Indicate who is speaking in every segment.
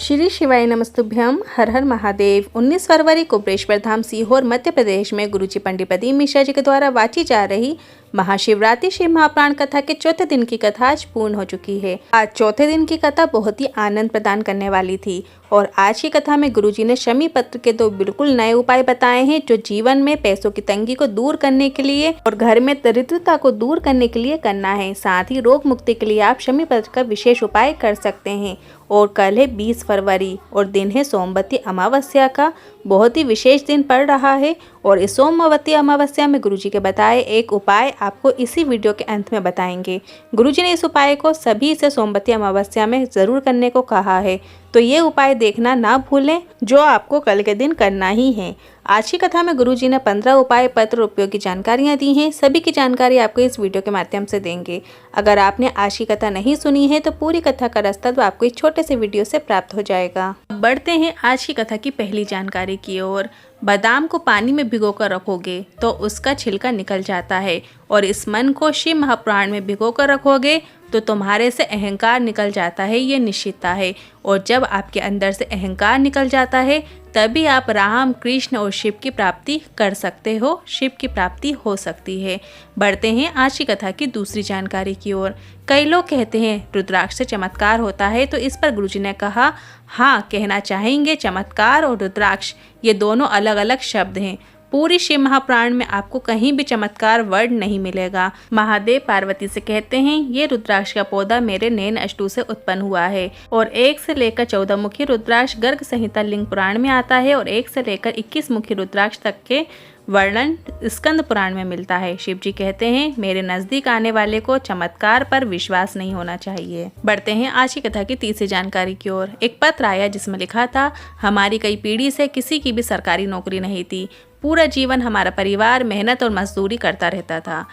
Speaker 1: श्री शिवाय नमस्तुभ्यम। हर हर महादेव। 19 फरवरी को बृहस्पति धाम सीहोर मध्य प्रदेश में गुरुजी पंडित प्रदीप मिश्रा जी के द्वारा वाची जा रही महाशिवरात्रि शिव महाप्राण कथा के चौथे दिन की कथा आज पूर्ण हो चुकी है। आज चौथे दिन की कथा बहुत ही आनंद प्रदान करने वाली थी और आज की कथा में गुरुजी ने शमी पत्र के 2 बिल्कुल नए उपाय बताए हैं जो जीवन में पैसों की तंगी को दूर करने के लिए और घर में दरिद्रता को दूर करने के लिए करना है। साथ ही रोग मुक्ति के लिए आप शमी पत्र का विशेष उपाय कर सकते हैं। और कल है 20 फरवरी और दिन है सोमवती अमावस्या का। बहुत ही विशेष दिन पड़ रहा है और इस सोमवती अमावस्या में गुरुजी के बताए एक उपाय आपको इसी वीडियो के अंत में बताएंगे। गुरुजी ने इस उपाय को सभी से सोमवती अमावस्या में ज़रूर करने को कहा है, तो ये उपाय देखना ना भूलें जो आपको कल के दिन करना ही है। आज की कथा में गुरुजी ने 15 उपाय पत्र उपयोगी जानकारियां दी हैं। सभी की जानकारी आपको इस वीडियो के माध्यम से देंगे। अगर आपने आज की कथा नहीं सुनी है तो पूरी कथा का रास्ता तो आपको इस छोटे से वीडियो से प्राप्त हो जाएगा। बढ़ते हैं आज की कथा की पहली जानकारी की ओर। बादाम को पानी में भिगोकर रखोगे तो उसका छिलका निकल जाता है और इस मन को शिव महाप्राण में भिगोकर रखोगे तो तुम्हारे से अहंकार निकल जाता है, ये निश्चितता है। और जब आपके अंदर से अहंकार निकल जाता है तभी आप राम कृष्ण और शिव की प्राप्ति कर सकते हो, शिव की प्राप्ति हो सकती है। बढ़ते हैं आज की कथा की दूसरी जानकारी की ओर। कई लोग कहते हैं रुद्राक्ष से चमत्कार होता है, तो इस पर गुरुजी ने कहा हाँ, कहना चाहेंगे चमत्कार और रुद्राक्ष ये दोनों अलग अलग शब्द हैं। पूरी शिव महाप्राण में आपको कहीं भी चमत्कार वर्ड नहीं मिलेगा। महादेव पार्वती से कहते हैं ये रुद्राक्ष का पौधा मेरे नैन अष्टू से उत्पन्न हुआ है और 1 से लेकर 14 मुखी रुद्राक्ष गर्ग संहिता लिंग पुराण में आता है और 1 से लेकर 21 मुखी रुद्राक्ष तक के वर्णन स्कंद पुराण में मिलता है। शिव जी कहते हैं मेरे नजदीक आने वाले को चमत्कार पर विश्वास नहीं होना चाहिए। बढ़ते हैं आज की कथा की तीसरी जानकारी की ओर। एक पत्र आया जिसमें लिखा था हमारी कई पीढ़ी से किसी की भी सरकारी नौकरी नहीं थी। पूरा जीवन हमारा परिवार मेहनत और मजदूरी करता रहता था।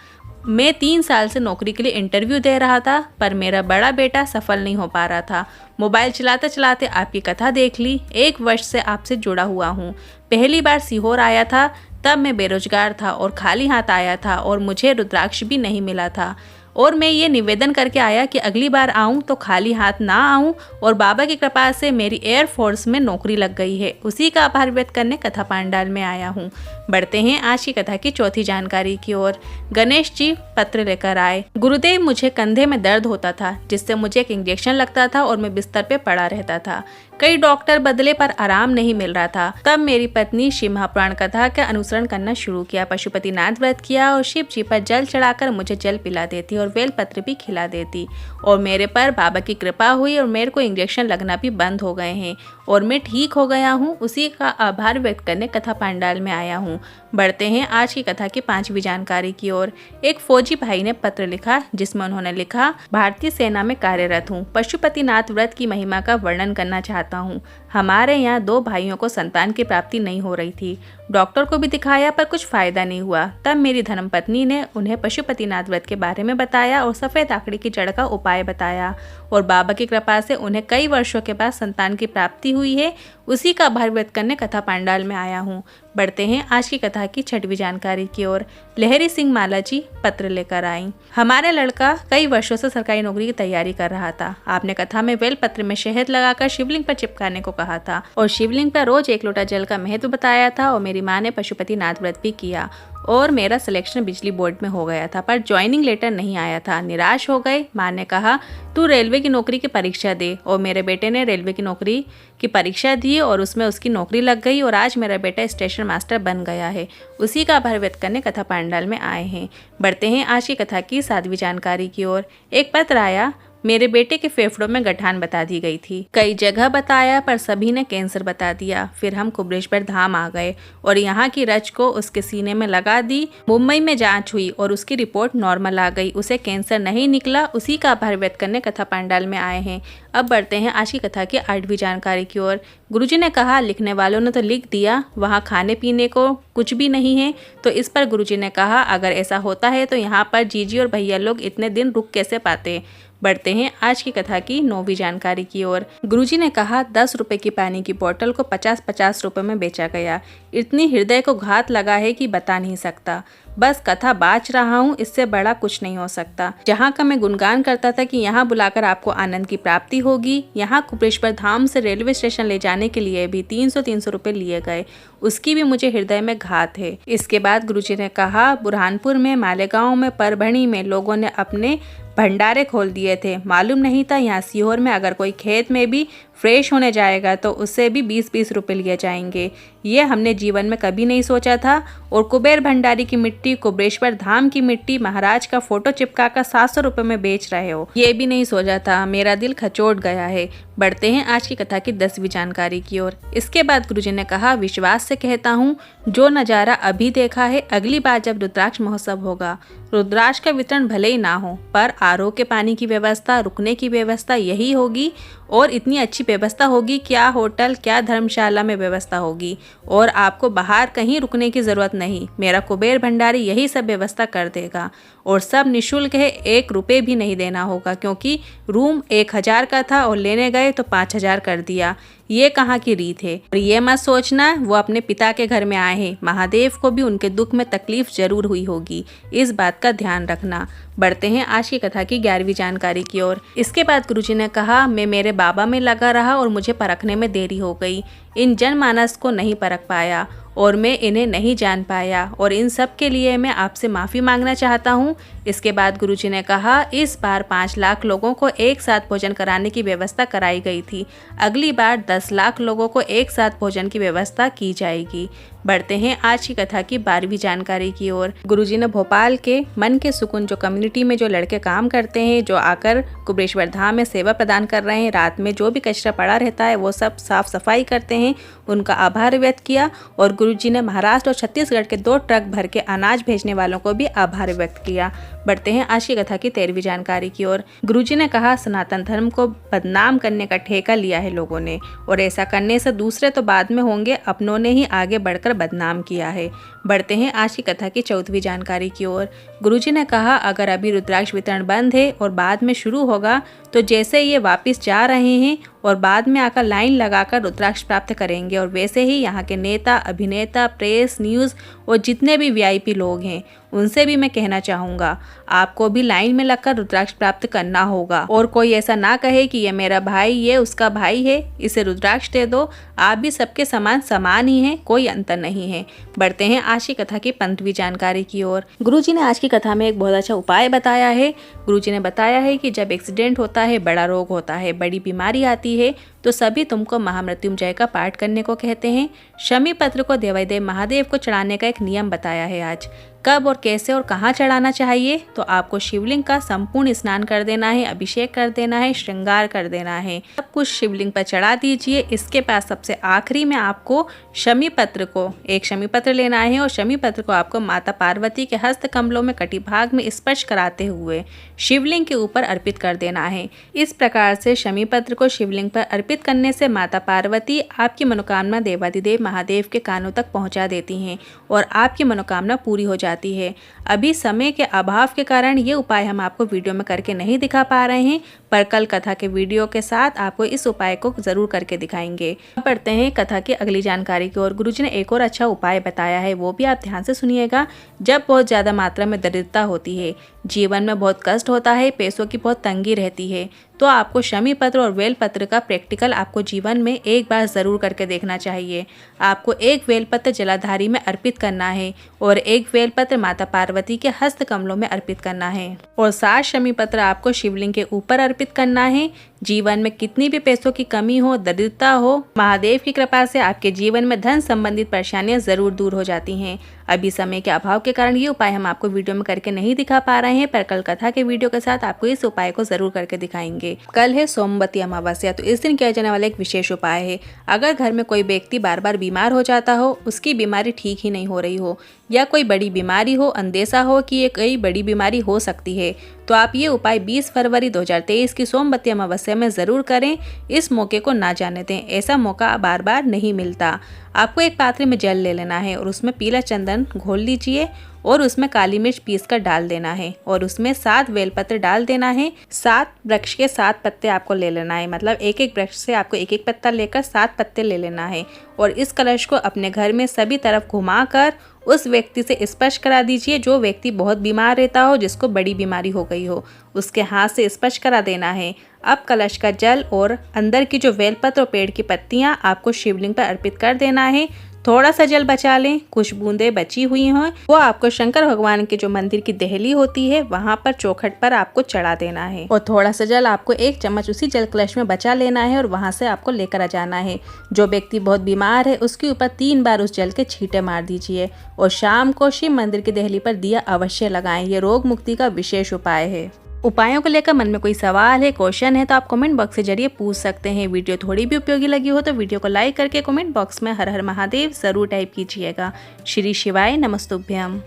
Speaker 1: मैं 3 साल से नौकरी के लिए इंटरव्यू दे रहा था पर मेरा बड़ा बेटा सफल नहीं हो पा रहा था। मोबाइल चलाते चलाते आपकी कथा देख ली। 1 वर्ष से आपसे जुड़ा हुआ हूँ। पहली बार सीहोर आया था तब मैं बेरोजगार था और खाली हाथ आया था और मुझे रुद्राक्ष भी नहीं मिला था और मैं ये निवेदन करके आया कि अगली बार आऊं तो खाली हाथ ना आऊं और बाबा की कृपा से मेरी एयरफोर्स में नौकरी लग गई है। उसी का आभार व्यक्त करने कथा पांडाल में आया हूं। बढ़ते हैं आज की कथा की चौथी जानकारी की ओर। गणेश जी पत्र लेकर आए। गुरुदेव मुझे कंधे में दर्द होता था जिससे मुझे एक इंजेक्शन लगता था और मैं बिस्तर पे पड़ा रहता था। कई डॉक्टर बदले पर आराम नहीं मिल रहा था। तब मेरी पत्नी शिव महाप्राण कथा का अनुसरण करना शुरू किया। पशुपतिनाथ व्रत किया और शिव जी पर जल चढ़ाकर मुझे जल पिला देती और बेल पत्र भी खिला देती और मेरे पर बाबा की कृपा हुई और मेरे को इंजेक्शन लगना भी बंद हो गए हैं और मैं ठीक हो गया हूँ। उसी का आभार व्यक्त करने कथा पांडाल में आया हूँ। बढ़ते हैं आज की कथा की 5वीं जानकारी की ओर। एक फौजी भाई ने पत्र लिखा जिसमें उन्होंने लिखा भारतीय सेना में कार्यरत हूँ। पशुपतिनाथ व्रत की महिमा का वर्णन करना चाहता हूँ। हमारे यहाँ 2 भाइयों को संतान की प्राप्ति नहीं हो रही थी। डॉक्टर को भी दिखाया पर कुछ फायदा नहीं हुआ। तब मेरी धर्मपत्नी ने उन्हें पशुपतिनाथ व्रत के बारे में बताया और सफेद आकड़ी की जड़ का उपाय बताया और बाबा की कृपा से उन्हें कई वर्षों के बाद संतान की प्राप्ति हुई है। उसी का आभार व्यक्त करने कथा पांडाल में आया हूँ। बढ़ते हैं आज की कथा की 6वीं जानकारी की ओर। लहरी सिंह माला जी पत्र लेकर आई। हमारा लड़का कई वर्षों से सरकारी नौकरी की तैयारी कर रहा था। आपने कथा में बेल पत्र में शहद लगाकर शिवलिंग पर चिपकाने को कहा था और शिवलिंग पर रोज 1 लोटा जल का महत्व बताया था और मेरी माँ ने पशुपतिनाथ व्रत भी किया और मेरा सिलेक्शन बिजली बोर्ड में हो गया था पर ज्वाइनिंग लेटर नहीं आया था। निराश हो गए। माँ ने कहा तू रेलवे की नौकरी की परीक्षा दे और मेरे बेटे ने रेलवे की नौकरी की परीक्षा दी और उसमें उसकी नौकरी लग गई और आज मेरा बेटा स्टेशन मास्टर बन गया है। उसी का आभार व्यक्त करने कथा पांडाल में आए हैं। बढ़ते हैं आज की कथा की 7वीं जानकारी की ओर। एक पत्र आया। मेरे बेटे के फेफड़ों में गठान बता दी गई थी। कई जगह बताया पर सभी ने कैंसर बता दिया। फिर हम कुबरेश्वर धाम आ गए और यहाँ की रच को उसके सीने में लगा दी। मुंबई में जांच हुई और उसकी रिपोर्ट नॉर्मल आ गई। उसे कैंसर नहीं निकला। उसी का आभार व्यक्त करने कथा पांडाल में आए हैं। अब बढ़ते हैं आज की कथा की 8वीं जानकारी की ओर। गुरुजी ने कहा लिखने वालों ने तो लिख दिया, वहाँ खाने पीने को कुछ भी नहीं है। तो इस पर गुरुजी ने कहा अगर ऐसा होता है तो यहाँ पर जीजी और भैया लोग इतने दिन रुक कैसे पाते। बढ़ते हैं आज की कथा की 9वीं जानकारी की ओर। गुरुजी ने कहा 10 रुपए की पानी की बोतल को 50-50 रुपए में बेचा गया। इतनी हृदय को घात लगा है कि बता नहीं सकता। बस कथा बाँच रहा हूँ, इससे बड़ा कुछ नहीं हो सकता। जहाँ का मैं गुणगान करता था कि यहाँ बुलाकर आपको आनंद की प्राप्ति होगी, यहाँ कुबेश्वर धाम से रेलवे स्टेशन ले जाने के लिए भी 300 रुपए लिए गए, उसकी भी मुझे हृदय में घात है। इसके बाद गुरुजी ने कहा बुरहानपुर में, मालेगांव में, परभणी में लोगों ने अपने भंडारे खोल दिए थे। मालूम नहीं था यहाँ सीहोर में अगर कोई खेत में भी फ्रेश होने जाएगा तो उससे भी 20-20 रुपए लिए जाएंगे। ये हमने जीवन में कभी नहीं सोचा था। और कुबेर भंडारी की मिट्टी, कुबेश्वर धाम की मिट्टी महाराज का फोटो चिपका कर 700 रुपए में बेच रहे हो, ये भी नहीं सोचा था। मेरा दिल खचोट गया है। बढ़ते हैं आज की कथा की 10वीं जानकारी की ओर। इसके बाद गुरुजी ने कहा विश्वास से कहता हूँ, जो नज़ारा अभी देखा है, अगली बार जब रुद्राक्ष महोत्सव होगा, रुद्राक्ष का वितरण भले ही ना हो, पर आरओ के पानी की व्यवस्था, रुकने की व्यवस्था यही होगी। और इतनी अच्छी व्यवस्था होगी, क्या होटल क्या धर्मशाला में व्यवस्था होगी, और आपको बाहर कहीं रुकने की ज़रूरत नहीं। मेरा कुबेर भंडारी यही सब व्यवस्था कर देगा। और सब निःशुल्क है, 1 रुपये भी नहीं देना होगा, क्योंकि रूम 1000 का था और लेने गए तो 5000 कर दिया। ये कहाँ की रीत है। और ये मत सोचना वो अपने पिता के घर में आए हैं, महादेव को भी उनके दुख में तकलीफ जरूर हुई होगी, इस बात का ध्यान रखना। बढ़ते हैं आज की कथा की 11वीं जानकारी की ओर। इसके बाद गुरुजी ने कहा मैं मेरे बाबा में लगा रहा और मुझे परखने में देरी हो गई। इन जनमानस को नहीं परख पाया और मैं इन्हें नहीं जान पाया, और इन सब के लिए मैं आपसे माफ़ी मांगना चाहता हूँ। इसके बाद गुरुजी ने कहा इस बार 5 लाख लोगों को एक साथ भोजन कराने की व्यवस्था कराई गई थी, अगली बार 10 लाख लोगों को एक साथ भोजन की व्यवस्था की जाएगी। बढ़ते हैं आज की कथा की 12वीं जानकारी की ओर। गुरुजी ने भोपाल के मन के सुकून जो कम्युनिटी में जो लड़के काम करते हैं, जो आकर कुबेश्वर धाम में सेवा प्रदान कर रहे हैं, रात में जो भी कचरा पड़ा रहता है वो सब साफ सफाई करते हैं, उनका आभार व्यक्त किया। और गुरुजी ने महाराष्ट्र और छत्तीसगढ़ के 2 ट्रक भर के अनाज भेजने वालों को भी आभार व्यक्त किया। बढ़ते हैं आज की कथा की 13वीं जानकारी की ओर। गुरुजी ने कहा सनातन धर्म को बदनाम करने का ठेका लिया है लोगों ने, और ऐसा करने से दूसरे तो बाद में होंगे, अपनों ने ही आगे बढ़कर बदनाम किया है। बढ़ते हैं आज की कथा की 14वीं जानकारी की ओर। गुरुजी ने कहा अगर अभी रुद्राक्ष वितरण बंद है और बाद में शुरू होगा, तो जैसे ये वापस जा रहे हैं और बाद में आकर लाइन लगाकर रुद्राक्ष प्राप्त करेंगे, और वैसे ही यहाँ के नेता, अभिनेता, प्रेस, न्यूज़ और जितने भी वीआईपी लोग हैं उनसे भी मैं कहना चाहूँगा आपको भी लाइन में लगकर रुद्राक्ष प्राप्त करना होगा। और कोई ऐसा ना कहे कि ये मेरा भाई, ये उसका भाई है, इसे रुद्राक्ष दे दो। आप भी सबके समान ही हैं, कोई अंतर नहीं है। बढ़ते हैं आज की कथा की 15वीं जानकारी की ओर। गुरुजी ने आज की कथा में एक बहुत अच्छा उपाय बताया है। गुरुजी ने बताया है कि जब एक्सीडेंट होता है, बड़ा रोग होता है, बड़ी बीमारी आती है, तो सभी तुमको महामृत्युंजय का पाठ करने को कहते हैं। शमी पत्र को देवादेव महादेव को चढ़ाने का एक नियम बताया है आज। कब और कैसे और कहाँ चढ़ाना चाहिए, तो आपको शिवलिंग का संपूर्ण स्नान कर देना है, अभिषेक कर देना है, श्रृंगार कर देना है, सब कुछ शिवलिंग पर चढ़ा दीजिए। इसके पास सबसे आखिरी में आपको शमी पत्र को, एक शमी पत्र लेना है, और शमी पत्र को आपको माता पार्वती के हस्त कमलों में कटिभाग में स्पर्श कराते हुए शिवलिंग के ऊपर अर्पित कर देना है। इस प्रकार से शमी पत्र को शिवलिंग पर अर्पित करने से माता पार्वती आपकी मनोकामना देवादिदेव महादेव के कानों तक पहुंचा देती हैं और आपकी मनोकामना पूरी हो जाती है। अभी समय के अभाव के कारण ये उपाय हम आपको वीडियो में करके नहीं दिखा पा रहे हैं, पर कल कथा के वीडियो के साथ आपको इस उपाय को जरूर करके दिखाएंगे। अब बढ़ते हैं कथा की अगली जानकारी की ओर। गुरुजी ने एक और अच्छा उपाय बताया है, वो भी आप ध्यान से सुनिएगा। जब बहुत ज़्यादा मात्रा में दरिद्रता होती है, जीवन में बहुत कष्ट होता है, पैसों की बहुत तंगी रहती है, तो आपको शमी पत्र और वेल पत्र का प्रैक्टिकल आपको जीवन में एक बार ज़रूर करके देखना चाहिए। आपको एक वेल पत्र जलाधारी में अर्पित करना है और एक वेल पत्र माता पार्वती के हस्त कमलों में अर्पित करना है, और 7 शमी पत्र आपको शिवलिंग के ऊपर अर्पित करना है। जीवन में कितनी भी पैसों की कमी हो, दरिद्रता हो, महादेव की कृपा से आपके जीवन में धन संबंधित परेशानियां जरूर दूर हो जाती हैं। अभी समय के अभाव के कारण ये उपाय हम आपको वीडियो में करके नहीं दिखा पा रहे हैं, पर कल कथा के वीडियो के साथ आपको इस उपाय को जरूर करके दिखाएंगे। कल है सोमवती अमावस्या, तो इस दिन किया जाने वाला एक विशेष उपाय है। अगर घर में कोई व्यक्ति बार बार बीमार हो जाता हो, उसकी बीमारी ठीक ही नहीं हो रही हो, या कोई बड़ी बीमारी हो, अंदेशा हो कि ये कोई बड़ी बीमारी हो सकती है, तो आप ये उपाय 20 फरवरी 2023 की सोमवती अमावस्या में ज़रूर करें। इस मौके को ना जाने दें, ऐसा मौका बार बार नहीं मिलता। आपको एक पात्र में जल ले लेना है और उसमें पीला चंदन घोल लीजिए और उसमें काली मिर्च पीस कर डाल देना है और उसमें 7 बेलपत्र डाल देना है। 7 वृक्ष के 7 पत्ते आपको ले लेना है, मतलब एक एक वृक्ष से आपको एक एक पत्ता लेकर 7 पत्ते ले लेना है। और इस कलश को अपने घर में सभी तरफ घुमाकर उस व्यक्ति से स्पर्श करा दीजिए जो व्यक्ति बहुत बीमार रहता हो, जिसको बड़ी बीमारी हो गई हो, उसके हाथ से स्पर्श करा देना है। अब कलश का जल और अंदर की जो बेलपत्र और पेड़ की पत्तियां आपको शिवलिंग पर अर्पित कर देना है। थोड़ा सा जल बचा लें, कुछ बूंदें बची हुई हों, वो आपको शंकर भगवान के जो मंदिर की देहली होती है वहां पर चौखट पर आपको चढ़ा देना है। और थोड़ा सा जल आपको 1 चम्मच उसी जल कलश में बचा लेना है और वहां से आपको लेकर आ जाना है। जो व्यक्ति बहुत बीमार है उसके ऊपर 3 बार उस जल के छींटे मार दीजिए और शाम को शिव मंदिर की देहली पर दिया अवश्य लगाएं। ये रोग मुक्ति का विशेष उपाय है। उपायों को लेकर मन में कोई सवाल है, क्वेश्चन है तो आप कमेंट बॉक्स के जरिए पूछ सकते हैं। वीडियो थोड़ी भी उपयोगी लगी हो तो वीडियो को लाइक करके कमेंट बॉक्स में हर हर महादेव जरूर टाइप कीजिएगा। श्री शिवाय नमस्तुभ्यम।